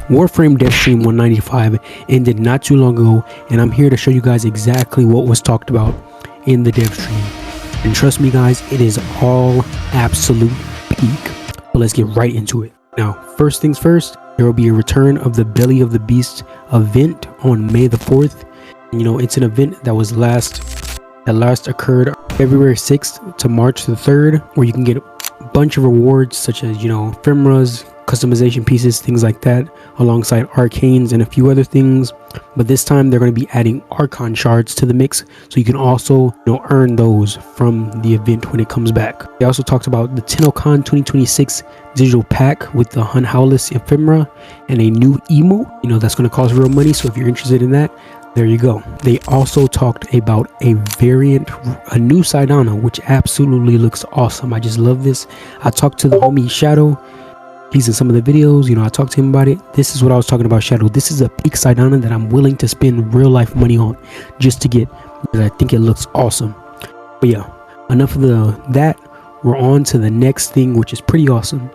Warframe Devstream 195 ended not too long ago, and I'm here to show you guys exactly what was talked about in the Devstream. And trust me guys, it is all absolute peak. But let's get right into it. Now, first things first, there will be a return of the Belly of the Beast event on May the 4th. And, it's an event that last occurred February 6th to March the 3rd, where you can get a bunch of rewards such as, ephemeras, customization pieces, things like that, alongside arcanes and a few other things. But this time they're going to be adding archon shards to the mix, so you can also earn those from the event when it comes back. They also talked about the TennoCon 2026 digital pack with the Hunhowless ephemera and a new emote that's going to cost real money. So if you're interested in that, there you go. They also talked about a new Sidana, which absolutely looks awesome. I just love this. I talked to the homie Shadow. He's in some of the videos, I talked to him about it. This is what I was talking about, Shadow. This is a peak Sidana that I'm willing to spend real life money on just to get, because I think it looks awesome. But yeah, enough of that. We're on to the next thing, which is pretty awesome.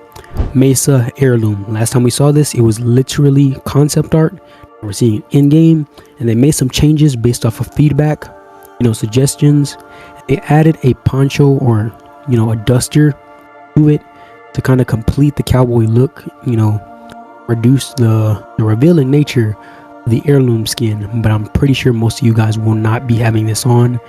Mesa Heirloom. Last time we saw this, it was literally concept art. We're seeing it in game, and they made some changes based off of feedback, suggestions. They added a poncho or a duster to it to kind of complete the cowboy look, reduce the revealing nature of the heirloom skin. But I'm pretty sure most of you guys will not be having this on,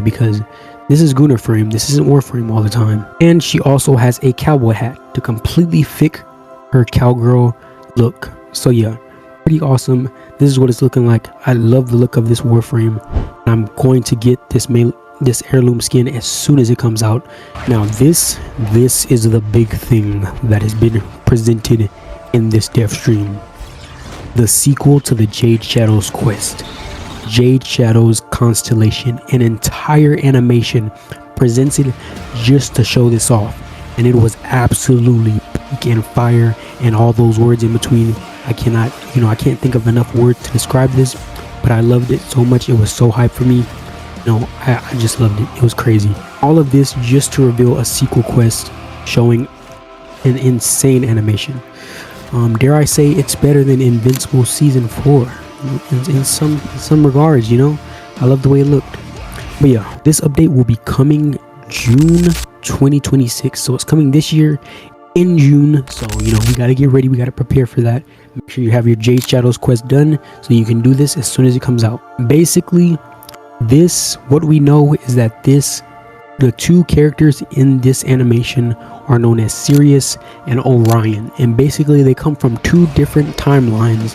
because this is Gunnerframe, this isn't Warframe all the time. And she also has a cowboy hat to completely fit her cowgirl look. So yeah, pretty awesome. This is what it's looking like. I love the look of this Warframe. I'm going to get this heirloom skin as soon as it comes out. Now this is the big thing that has been presented in this Devstream. The sequel to the Jade Shadows quest, Jade Shadows Constellation, an entire animation presented just to show this off, and it was absolutely peak and fire, and all those words in between. I can't think of enough words to describe this, but I loved it so much. It was so hype for me. I just loved it. It was crazy. All of this just to reveal a sequel quest showing an insane animation. Dare I say it's better than Invincible Season 4 in some regards, I love the way it looked. But yeah, this update will be coming June 2026. So it's coming this year in June. So, we got to get ready. We got to prepare for that. Make sure you have your Jade Shadows quest done so you can do this as soon as it comes out. Basically, what we know is that the two characters in this animation are known as Sirius and Orion, and basically they come from two different timelines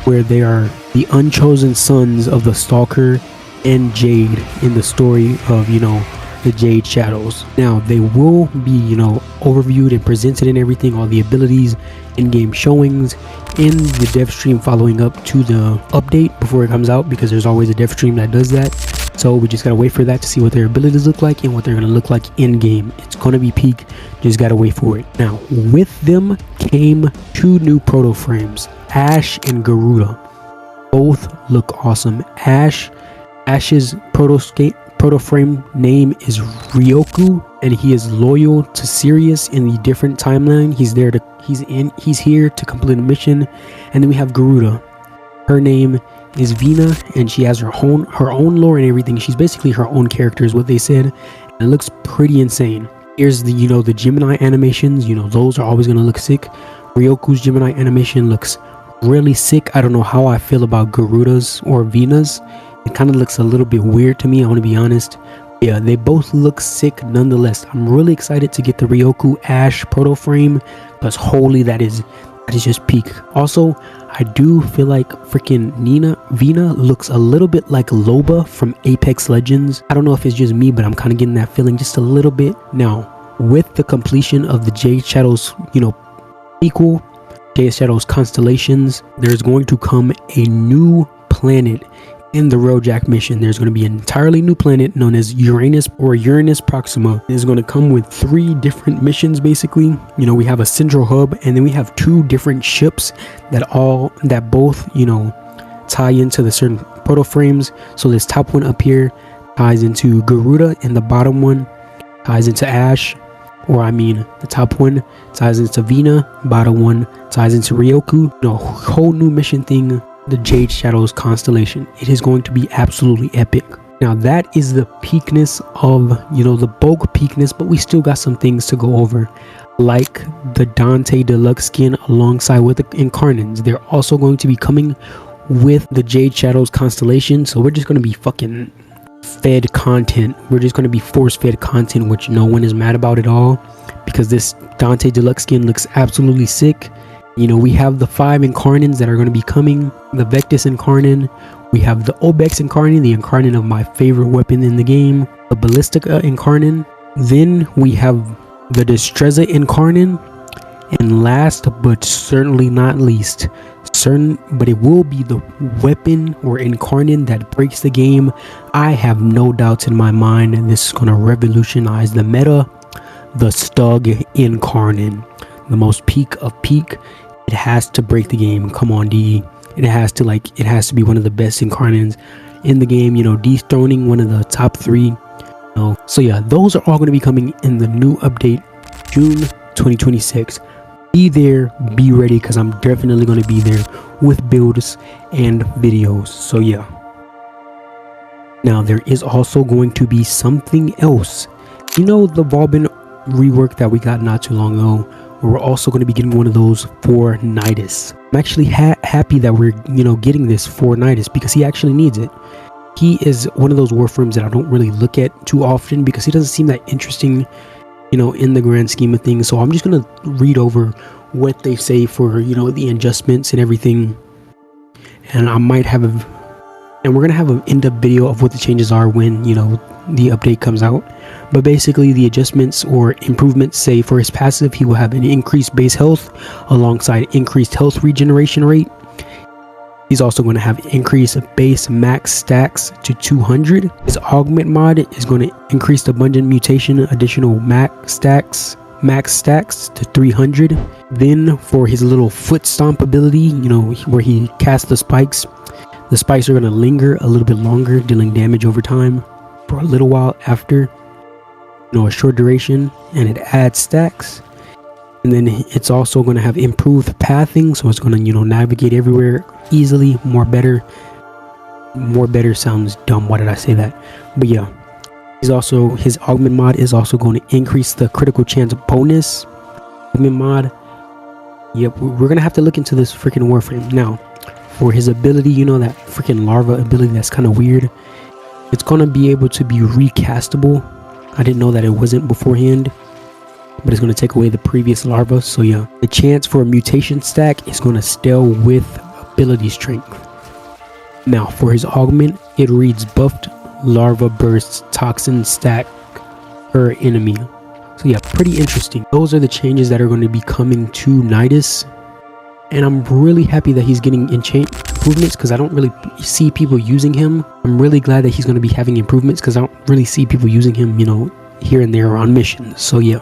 where they are the unchosen sons of the Stalker and Jade in the story of the Jade Shadows. Now they will be overviewed and presented and everything, all the abilities, in-game showings in the Devstream following up to the update before it comes out, because there's always a Devstream that does that. So we just gotta wait for that to see what their abilities look like and what they're gonna look like in game. It's gonna be peak, just gotta wait for it. Now with them came two new Protoframes, Ash and Garuda. Both look awesome. Ash's Protoframe name is Ryoku, and he is loyal to Sirius in the different timeline. He's here to complete a mission. And then we have Garuda. Her name is Vina, and she has her own lore and everything. She's basically her own character is what they said, and it looks pretty insane. Here's the the Gemini animations. Those are always gonna look sick. Ryoku's Gemini animation looks really sick. I don't know how I feel about Garuda's or Vina's. It kind of looks a little bit weird to me, I want to be honest. Yeah, they both look sick nonetheless. I'm really excited to get the Ryoku Ash Protoframe, because holy, that is just peak. Also, I do feel like freaking Vina looks a little bit like Loba from Apex Legends. I don't know if it's just me, but I'm kind of getting that feeling just a little bit. Now, with the completion of the Jade Shadows, sequel, Jade Shadows Constellations, there's going to come a new planet in the Rojak mission. There's going to be an entirely new planet known as Uranus Proxima. It is going to come with 3 different missions. Basically, we have a central hub, and then we have 2 different ships that both tie into the certain Protoframes. So this top one up here ties into Garuda, and the bottom one ties into Ash, or I mean the top one ties into Vina, bottom one ties into Ryoku. Whole new mission thing, the Jade Shadows constellation. It is going to be absolutely epic. Now that is the peakness of, the bulk peakness, but we still got some things to go over, like the Dante deluxe skin alongside with the Incarnons. They're also going to be coming with the Jade Shadows constellation, so we're just going to be fucking fed content. We're just going to be force fed content, which no one is mad about at all, because this Dante deluxe skin looks absolutely sick. We have the 5 Incarnons that are going to be coming, the Vectis Incarnon, we have the Obex Incarnon, the Incarnon of my favorite weapon in the game, the Ballistica Incarnon, then we have the Destreza Incarnon, and last but certainly not least, but it will be the weapon or Incarnon that breaks the game. I have no doubts in my mind, and this is going to revolutionize the meta, the Stug Incarnon, the most peak of peak. It has to break the game. Come on, D. It has to be one of the best Incarnons in the game, dethroning one of the top 3. So yeah, those are all going to be coming in the new update, June 2026. Be there, be ready, because I'm definitely going to be there with builds and videos. So yeah. Now there is also going to be something else. The Vauban rework that we got not too long ago. We're also going to be getting one of those for Nidus. I'm actually happy that we're getting this for Nidus, because he actually needs it. He is one of those Warframes that I don't really look at too often, because he doesn't seem that interesting in the grand scheme of things. So I'm just going to read over what they say for the adjustments and everything, and we're going to have an in-depth video of what the changes are when the update comes out. But basically, the adjustments or improvements say for his passive, he will have an increased base health alongside increased health regeneration rate. He's also going to have increased base max stacks to 200. His augment mod is going to increase the abundant mutation additional max stacks to 300. Then for his little foot stomp ability, where he casts the spikes are going to linger a little bit longer, dealing damage over time for a little while after a short duration, and it adds stacks. And then it's also going to have improved pathing, so it's going to navigate everywhere easily. More better sounds dumb, why did I say that? But yeah, his augment mod is also going to increase the critical chance bonus. Augment mod, yep, we're going to have to look into this freaking Warframe. Now for his ability, that freaking larva ability that's kind of weird, it's going to be able to be recastable. I didn't know that it wasn't beforehand, but it's going to take away the previous larva. So yeah, the chance for a mutation stack is going to scale with ability strength. Now for his augment, it reads buffed larva bursts toxin stack per enemy. So yeah, pretty interesting. Those are the changes that are going to be coming to Nidus, and I'm really happy that he's getting improvements, because I don't really see people using him. I'm really glad that he's going to be having improvements, because I don't really see people using him here and there on missions. So yeah.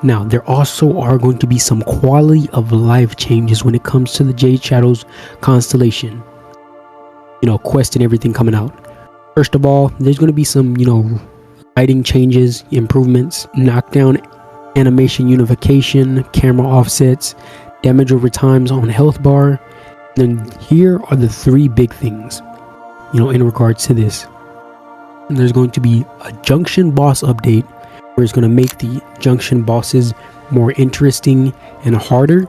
Now there also are going to be some quality of life changes when it comes to the Jade Shadows constellation, quest and everything coming out. First of all, there's going to be some lighting changes, improvements, knockdown animation unification, camera offsets, damage over times on health bar. Then here are the 3 big things in regards to this. And there's going to be a junction boss update, where it's going to make the junction bosses more interesting and harder.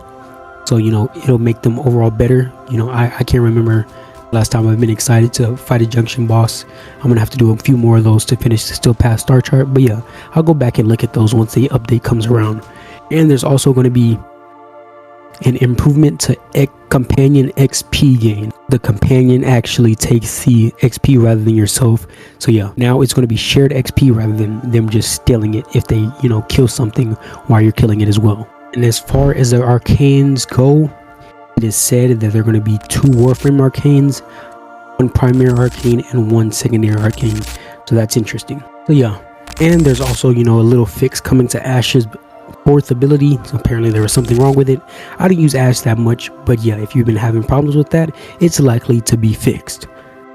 So it'll make them overall better. I can't remember last time I've been excited to fight a junction boss. I'm gonna have to do a few more of those to finish the still pass star chart, but yeah, I'll go back and look at those once the update comes around. And there's also going to be an improvement to companion XP gain. The companion actually takes the XP rather than yourself. So yeah, now it's going to be shared XP rather than them just stealing it if they kill something while you're killing it as well. And as far as the arcanes go, it is said that there are going to be 2 Warframe arcanes, 1 primary arcane and 1 secondary arcane. So that's interesting. So yeah, and there's also a little fix coming to Ash's 4th ability. So apparently there was something wrong with it. I don't use Ash that much, but yeah, if you've been having problems with that, it's likely to be fixed.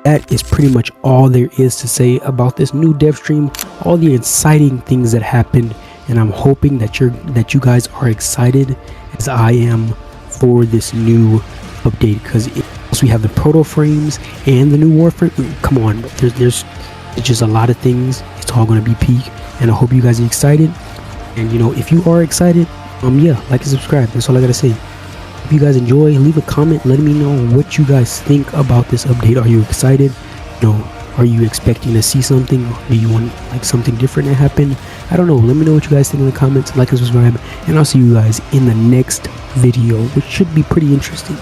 That is pretty much all there is to say about this new Devstream, all the exciting things that happened and I'm hoping that you guys are excited as I am for this new update, because we have the Protoframes and the new Warframe. Come on, there's just a lot of things. It's all going to be peak, and I hope you guys are excited. And you know, if you are excited, yeah, like and subscribe. That's all I gotta say. If you guys enjoy, leave a comment letting me know what you guys think about this update. Are you excited? You know, are you expecting to see something? Do you want like something different to happen? I don't know. Let me know what you guys think in the comments. Like and subscribe, and I'll see you guys in the next video, which should be pretty interesting.